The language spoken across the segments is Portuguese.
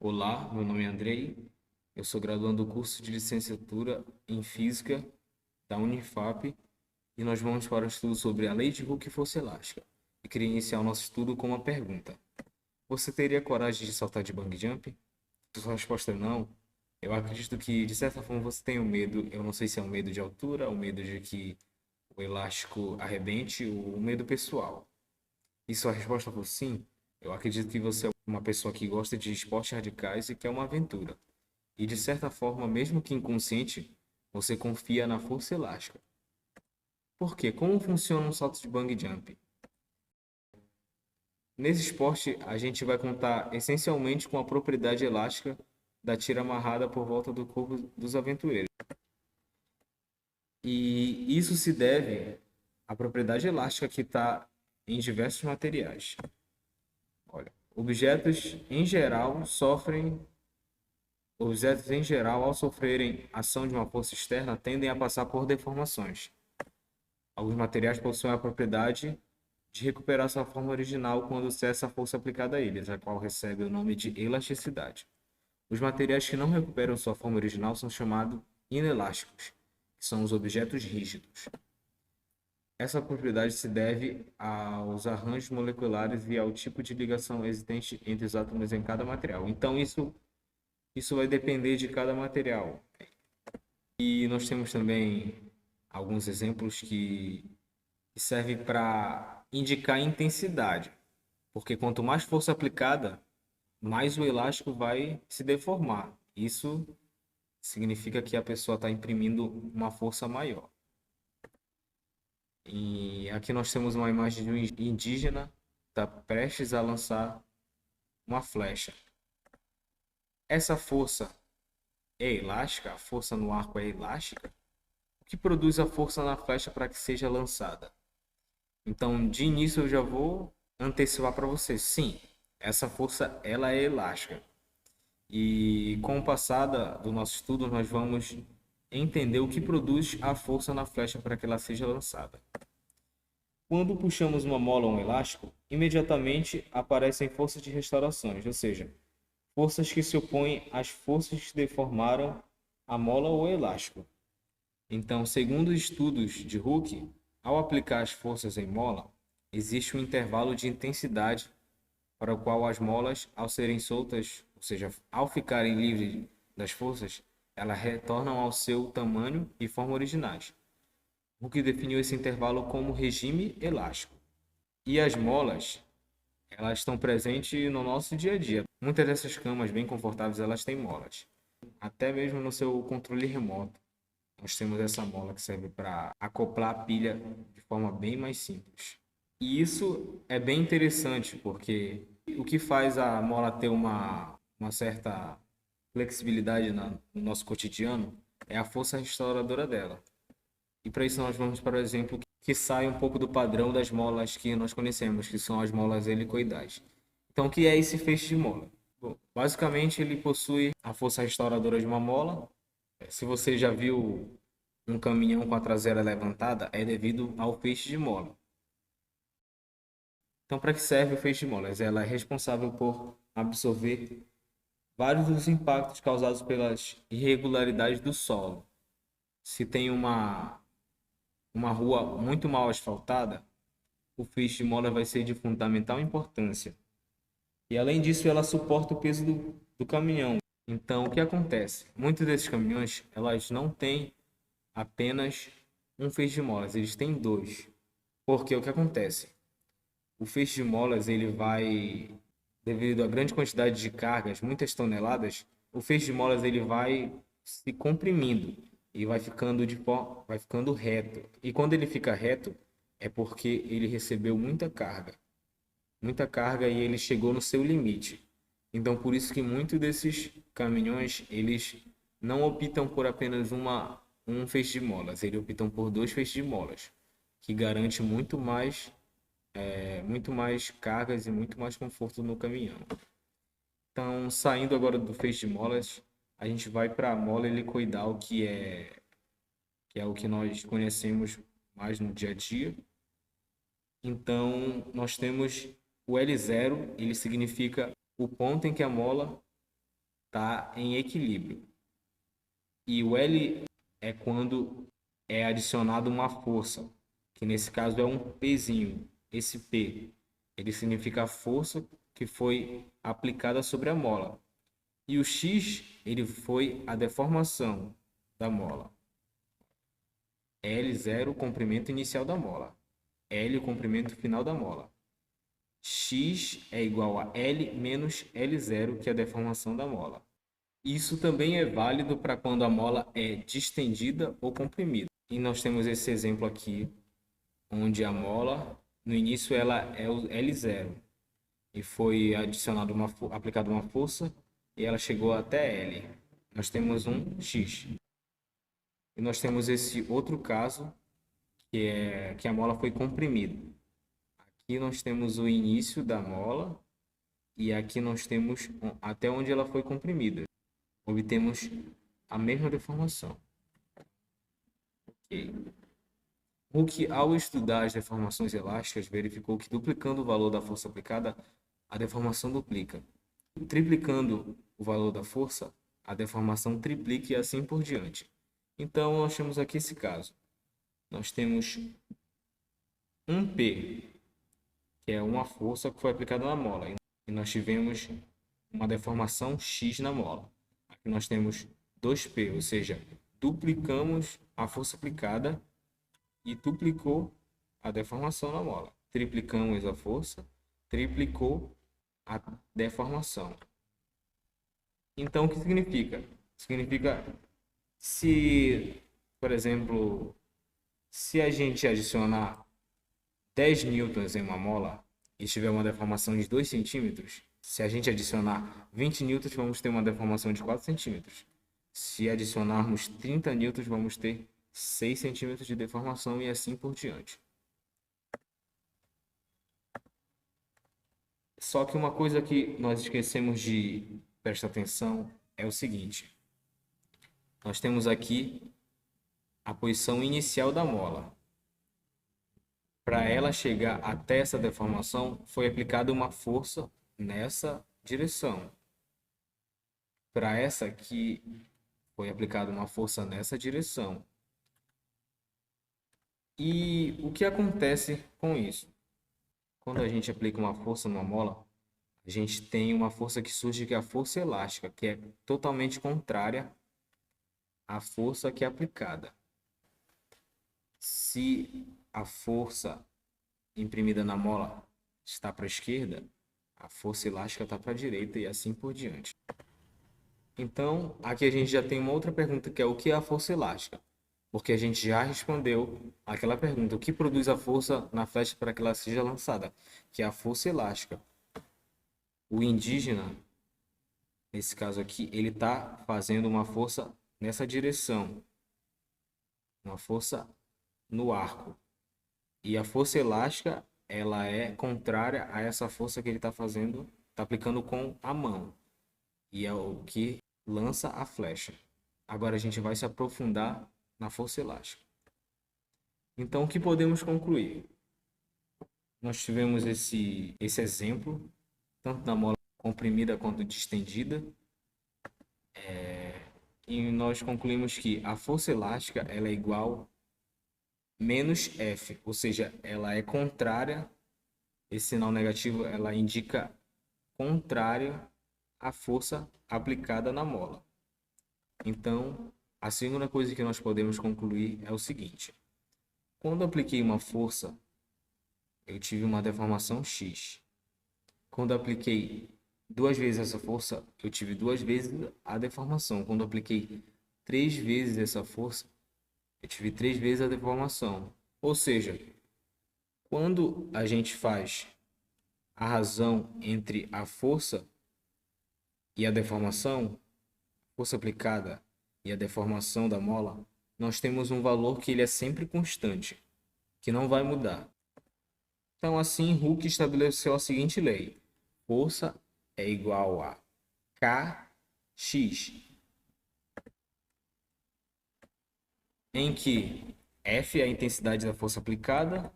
Olá, meu nome é Andrei, eu sou graduando do curso de licenciatura em Física da Unifap e nós vamos para o estudo sobre a lei de Hooke e força elástica. Eu queria iniciar o nosso estudo com uma pergunta. Você teria coragem de saltar de bungee jump? Se sua resposta é não, eu acredito que de certa forma você tem o medo, eu não sei se é um medo de altura, o medo de que o elástico arrebente ou o medo pessoal. E sua resposta for sim, eu acredito que você é uma pessoa que gosta de esportes radicais e quer uma aventura. E de certa forma, mesmo que inconsciente, você confia na força elástica. Por quê? Como funciona um salto de bungee jump? Nesse esporte, a gente vai contar essencialmente com a propriedade elástica da tira amarrada por volta do corpo dos aventureiros. E isso se deve à propriedade elástica que está em diversos materiais. Olha, objetos em geral, ao sofrerem ação de uma força externa, tendem a passar por deformações. Alguns materiais possuem a propriedade de recuperar sua forma original quando cessa a força aplicada a eles, a qual recebe o nome de elasticidade. Os materiais que não recuperam sua forma original são chamados inelásticos, que são os objetos rígidos. Essa propriedade se deve aos arranjos moleculares e ao tipo de ligação existente entre os átomos em cada material. Então, isso vai depender de cada material. E nós temos também alguns exemplos que servem para indicar intensidade, porque quanto mais força aplicada, mais o elástico vai se deformar. Isso significa que a pessoa está imprimindo uma força maior. E aqui nós temos uma imagem de um indígena que está prestes a lançar uma flecha. Essa força é elástica? A força no arco é elástica? O que produz a força na flecha para que seja lançada? Então, de início, eu já vou antecipar para você. Sim, essa força ela é elástica. E com o passar do nosso estudo, nós vamos entender o que produz a força na flecha para que ela seja lançada. Quando puxamos uma mola ou um elástico, imediatamente aparecem forças de restaurações, ou seja, forças que se opõem às forças que deformaram a mola ou o elástico. Então, segundo os estudos de Hooke, ao aplicar as forças em mola, existe um intervalo de intensidade para o qual as molas, ao serem soltas, ou seja, ao ficarem livres das forças, elas retornam ao seu tamanho e forma originais. Hooke definiu esse intervalo como regime elástico. E as molas, elas estão presentes no nosso dia a dia. Muitas dessas camas bem confortáveis, elas têm molas. Até mesmo no seu controle remoto. Nós temos essa mola que serve para acoplar a pilha de forma bem mais simples. E isso é bem interessante, porque o que faz a mola ter uma certa flexibilidade no nosso cotidiano é a força restauradora dela. E para isso nós vamos para o exemplo que sai um pouco do padrão das molas que nós conhecemos, que são as molas helicoidais. Então, o que é esse feixe de mola? Bom, basicamente, ele possui a força restauradora de uma mola. Se você já viu um caminhão com a traseira levantada, é devido ao feixe de mola. Então, para que serve o feixe de molas? Ela é responsável por absorver vários dos impactos causados pelas irregularidades do solo. Se tem uma rua muito mal asfaltada, o feixe de mola vai ser de fundamental importância. E além disso, ela suporta o peso do caminhão. Então, o que acontece? Muitos desses caminhões, elas não têm apenas um feixe de molas, eles têm dois. Porque o que acontece? O feixe de molas, ele vai, devido à grande quantidade de cargas, muitas toneladas, o feixe de molas ele vai se comprimindo e vai ficando reto. E quando ele fica reto, é porque ele recebeu muita carga e ele chegou no seu limite. Então, por isso que muitos desses caminhões, eles não optam por apenas um feixe de molas, eles optam por dois feixes de molas, que garante muito mais cargas e muito mais conforto no caminhão. Então, saindo agora do feixe de molas, a gente vai para a mola helicoidal, que é o que nós conhecemos mais no dia a dia. Então, nós temos o L0, ele significa o ponto em que a mola está em equilíbrio. E o L é quando é adicionado uma força, que nesse caso é um Pzinho. Esse P, ele significa a força que foi aplicada sobre a mola. E o X, ele foi a deformação da mola. L0, o comprimento inicial da mola. L, o comprimento final da mola. X é igual a L menos L0, que é a deformação da mola. Isso também é válido para quando a mola é distendida ou comprimida. E nós temos esse exemplo aqui, onde a mola, no início, ela é o L0 e foi aplicada uma força e ela chegou até L. Nós temos um X. E nós temos esse outro caso, que a mola foi comprimida. Aqui nós temos o início da mola e aqui nós temos até onde ela foi comprimida. Obtemos a mesma deformação. Okay. Hooke, ao estudar as deformações elásticas, verificou que duplicando o valor da força aplicada, a deformação duplica. Triplicando o valor da força, a deformação triplica e assim por diante. Então, nós temos aqui esse caso. Nós temos um P, que é uma força que foi aplicada na mola. E nós tivemos uma deformação X na mola. Aqui nós temos 2P, ou seja, duplicamos a força aplicada e duplicou a deformação na mola. Triplicamos a força, triplicou a deformação. Então, o que significa? Significa se, por exemplo, se a gente adicionar 10 newtons em uma mola e tiver uma deformação de 2 centímetros, se a gente adicionar 20 newtons, vamos ter uma deformação de 4 centímetros. Se adicionarmos 30 newtons, vamos ter 6 centímetros de deformação e assim por diante. Só que uma coisa que nós esquecemos de prestar atenção é o seguinte. Nós temos aqui a posição inicial da mola. Para ela chegar até essa deformação, foi aplicada uma força nessa direção. Para essa aqui, foi aplicada uma força nessa direção. E o que acontece com isso? Quando a gente aplica uma força numa mola, a gente tem uma força que surge, que é a força elástica, que é totalmente contrária à força que é aplicada. Se a força imprimida na mola está para a esquerda, a força elástica está para a direita e assim por diante. Então, aqui a gente já tem uma outra pergunta, que é o que é a força elástica? Porque a gente já respondeu aquela pergunta, o que produz a força na flecha para que ela seja lançada? Que é a força elástica. O indígena, nesse caso aqui, ele está fazendo uma força nessa direção, uma força no arco. E a força elástica, ela é contrária a essa força que ele está fazendo, está aplicando com a mão. E é o que lança a flecha. Agora a gente vai se aprofundar na força elástica. Então, o que podemos concluir? Nós tivemos esse exemplo, tanto na mola comprimida quanto distendida. E nós concluímos que a força elástica ela é igual menos F, ou seja, ela é contrária, esse sinal negativo ela indica contrário à força aplicada na mola. Então, a segunda coisa que nós podemos concluir é o seguinte: quando eu apliquei uma força, eu tive uma deformação X. Quando eu apliquei 2 vezes essa força, eu tive 2 vezes a deformação. Quando eu apliquei 3 vezes essa força, eu tive 3 vezes a deformação. Ou seja, quando a gente faz a razão entre a força e a deformação, força aplicada e a deformação da mola, nós temos um valor que ele é sempre constante, que não vai mudar. Então, assim, Hooke estabeleceu a seguinte lei: força é igual a Kx, em que F é a intensidade da força aplicada,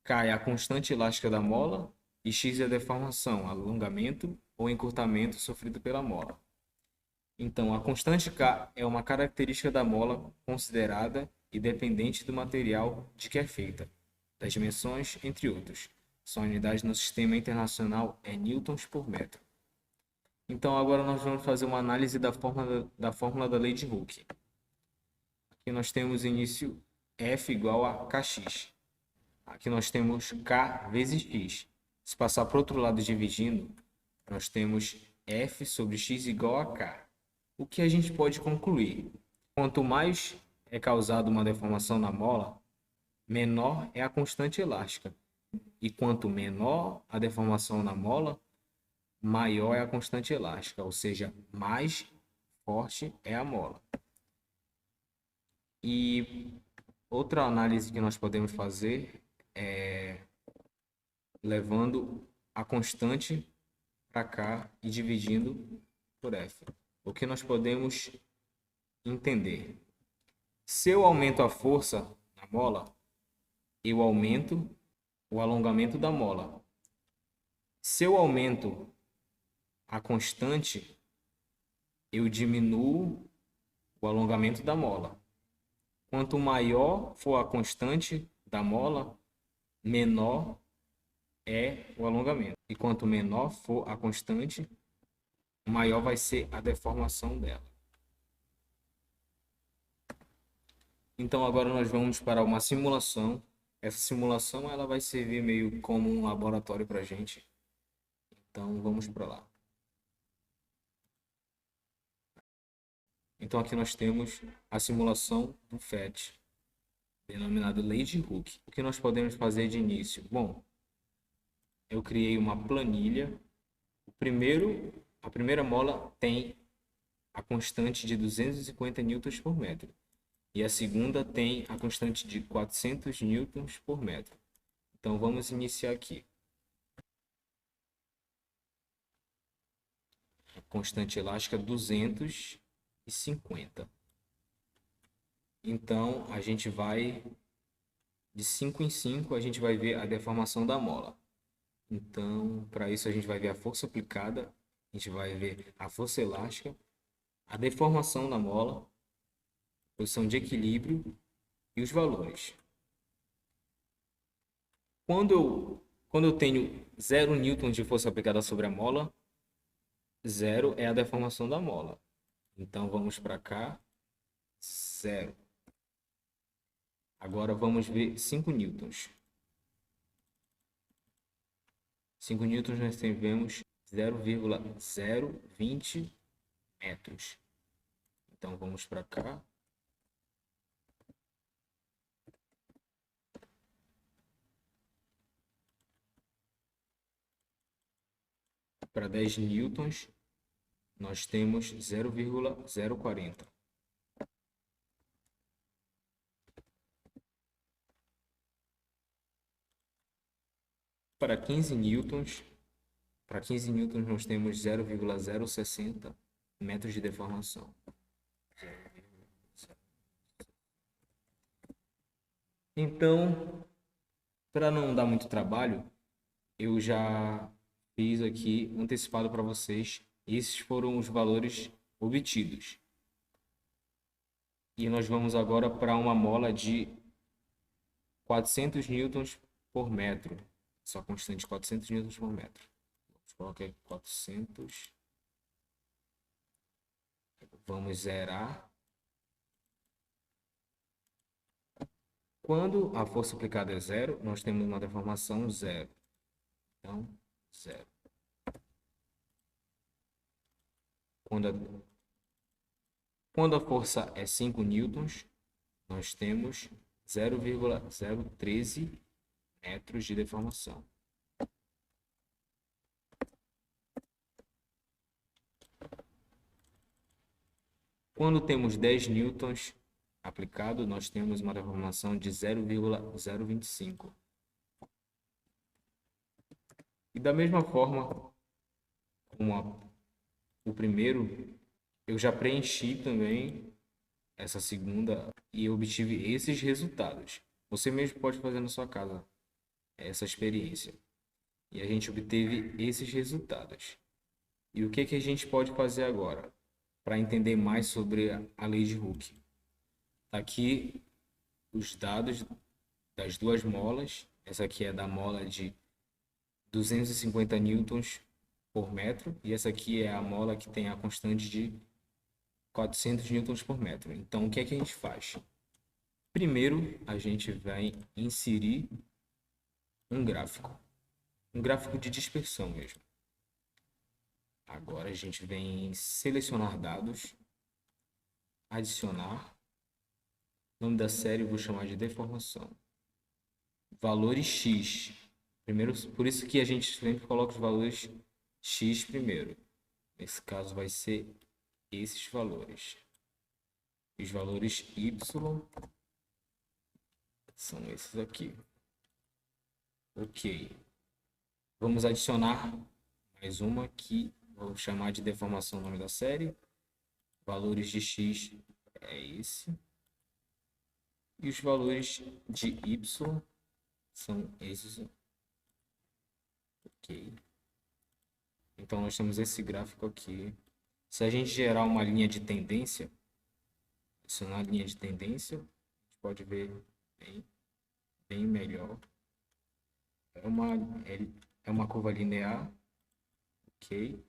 K é a constante elástica da mola e X é a deformação, alongamento ou encurtamento sofrido pela mola. Então, a constante K é uma característica da mola considerada e dependente do material de que é feita, das dimensões, entre outros. Sua unidade no sistema internacional é newtons por metro. Então, agora nós vamos fazer uma análise da fórmula da lei de Hooke. Aqui nós temos início F igual a Kx. Aqui nós temos K vezes X. Se passar para o outro lado dividindo, nós temos F sobre X igual a K. O que a gente pode concluir? Quanto mais é causada uma deformação na mola, menor é a constante elástica. E quanto menor a deformação na mola, maior é a constante elástica, ou seja, mais forte é a mola. E outra análise que nós podemos fazer é levando a constante para cá e dividindo por F. O que nós podemos entender? Se eu aumento a força na mola, eu aumento o alongamento da mola. Se eu aumento a constante, eu diminuo o alongamento da mola. Quanto maior for a constante da mola, menor é o alongamento. E quanto menor for a constante, maior vai ser a deformação dela. Então agora nós vamos para uma simulação. Essa simulação ela vai servir meio como um laboratório para a gente. Então vamos para lá. Então aqui nós temos a simulação do FET, denominado Lei de Hooke. O que nós podemos fazer de início? Bom, eu criei uma planilha. A primeira mola tem a constante de 250 newtons por metro. E a segunda tem a constante de 400 newtons por metro. Então vamos iniciar aqui. A constante elástica 250. Então a gente vai de 5 em 5, a gente vai ver a deformação da mola. Então, para isso a gente vai ver a força aplicada, a gente vai ver a força elástica, a deformação da mola, posição de equilíbrio e os valores. Quando eu tenho 0 newton de força aplicada sobre a mola, 0 é a deformação da mola. Então vamos para cá, 0. Agora vamos ver 5 newtons. 5 newtons nós tivemos 0,020 metros. Então vamos para cá. Para 10 newtons, nós temos 0,040. Para 15 newtons, nós temos 0,060 metros de deformação. Então, para não dar muito trabalho, eu já fiz aqui antecipado para vocês. Esses foram os valores obtidos. E nós vamos agora para uma mola de 400 newtons por metro. Só constante 400 newtons por metro. Vamos colocar aqui 400. Vamos zerar. Quando a força aplicada é zero, nós temos uma deformação zero. Então, zero. Quando a força é 5 newtons, nós temos 0,013 metros de deformação. Quando temos 10 newtons aplicado, nós temos uma deformação de 0,025. E da mesma forma, como o primeiro, eu já preenchi também essa segunda e obtive esses resultados. Você mesmo pode fazer na sua casa essa experiência. E a gente obteve esses resultados. E o que a gente pode fazer agora? para entender mais sobre a lei de Hooke. Tá aqui os dados das duas molas. Essa aqui é da mola de 250 newtons por metro e essa aqui é a mola que tem a constante de 400 newtons por metro. Então, o que é que a gente faz? Primeiro, a gente vai inserir um gráfico de dispersão mesmo. Agora a gente vem em selecionar dados, adicionar, nome da série eu vou chamar de deformação, valores x. Primeiro, por isso que a gente sempre coloca os valores x primeiro. Nesse caso vai ser esses valores. Os valores y são esses aqui. Ok. Vamos adicionar mais uma aqui. Vou chamar de deformação o nome da série. Valores de x é esse. E os valores de y são esses. Ok. Então nós temos esse gráfico aqui. Se a gente gerar uma linha de tendência, adicionar a linha de tendência, a gente pode ver bem melhor. É uma curva linear. Ok.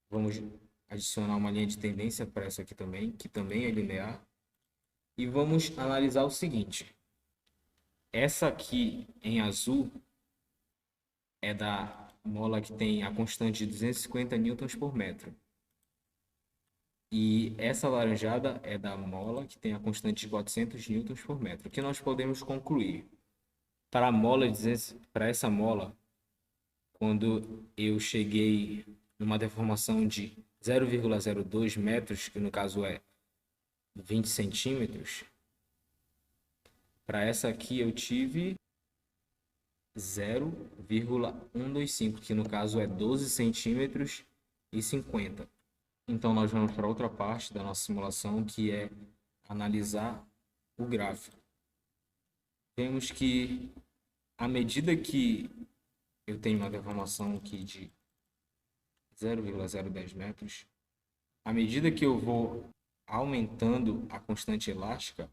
Vamos adicionar uma linha de tendência para essa aqui também, que também é linear. E vamos analisar o seguinte. Essa aqui em azul é da mola que tem a constante de 250 newtons por metro. E essa laranjada é da mola que tem a constante de 400 newtons por metro. O que nós podemos concluir? Para essa mola, quando eu cheguei numa deformação de 0,02 metros, que no caso é 20 centímetros, para essa aqui eu tive 0,125, que no caso é 12 centímetros e 50. Então nós vamos para outra parte da nossa simulação, que é analisar o gráfico. Vemos que à medida que eu tenho uma deformação aqui de 0,010 metros, à medida que eu vou aumentando a constante elástica,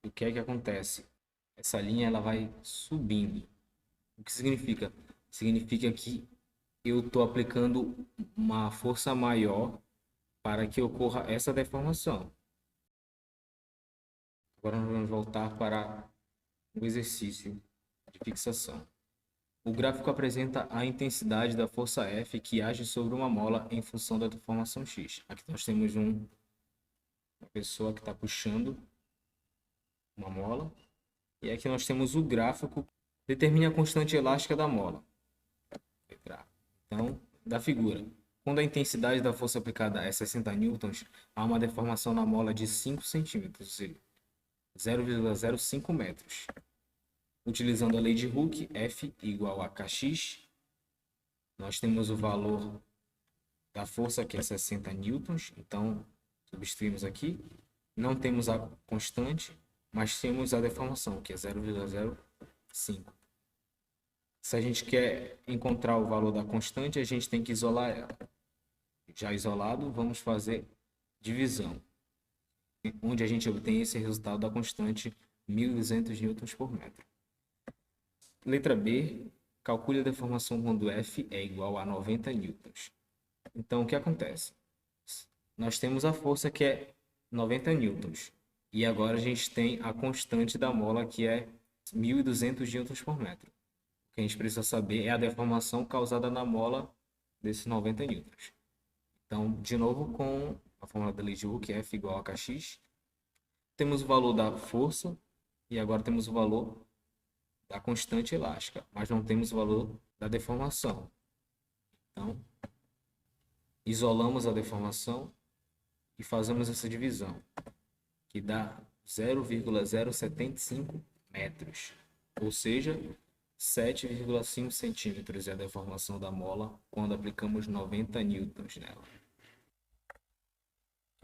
o que é que acontece? Essa linha ela vai subindo. O que significa? Significa que eu estou aplicando uma força maior para que ocorra essa deformação. Agora nós vamos voltar para o exercício de fixação. O gráfico apresenta a intensidade da força F que age sobre uma mola em função da deformação X. Aqui nós temos uma pessoa que está puxando uma mola. E aqui nós temos o gráfico que determina a constante elástica da mola. Então, da figura. Quando a intensidade da força aplicada é 60 newtons, há uma deformação na mola de 5 centímetros, ou seja, 0,05 metros. Utilizando a lei de Hooke, F igual a Kx, nós temos o valor da força, que é 60 newtons. Então, substituímos aqui. Não temos a constante, mas temos a deformação, que é 0,05. Se a gente quer encontrar o valor da constante, a gente tem que isolar ela. Já isolado, vamos fazer divisão, onde a gente obtém esse resultado da constante 1.200 newtons por metro. Letra B, calcule a deformação quando F é igual a 90 newtons. Então, o que acontece? Nós temos a força que é 90 newtons. E agora a gente tem a constante da mola, que é 1.200 newtons por metro. O que a gente precisa saber é a deformação causada na mola desses 90 newtons. Então, de novo, com a fórmula da lei de Hooke, F igual a Kx, temos o valor da força e agora temos o valor da constante elástica, mas não temos o valor da deformação. Então, isolamos a deformação e fazemos essa divisão, que dá 0,075 metros, ou seja, 7,5 centímetros é a deformação da mola quando aplicamos 90 newtons nela.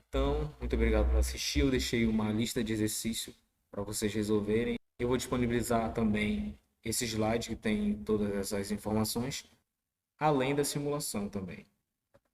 Então, muito obrigado por assistir. Eu deixei uma lista de exercícios para vocês resolverem. Eu vou disponibilizar também esse slide que tem todas essas informações além da simulação também.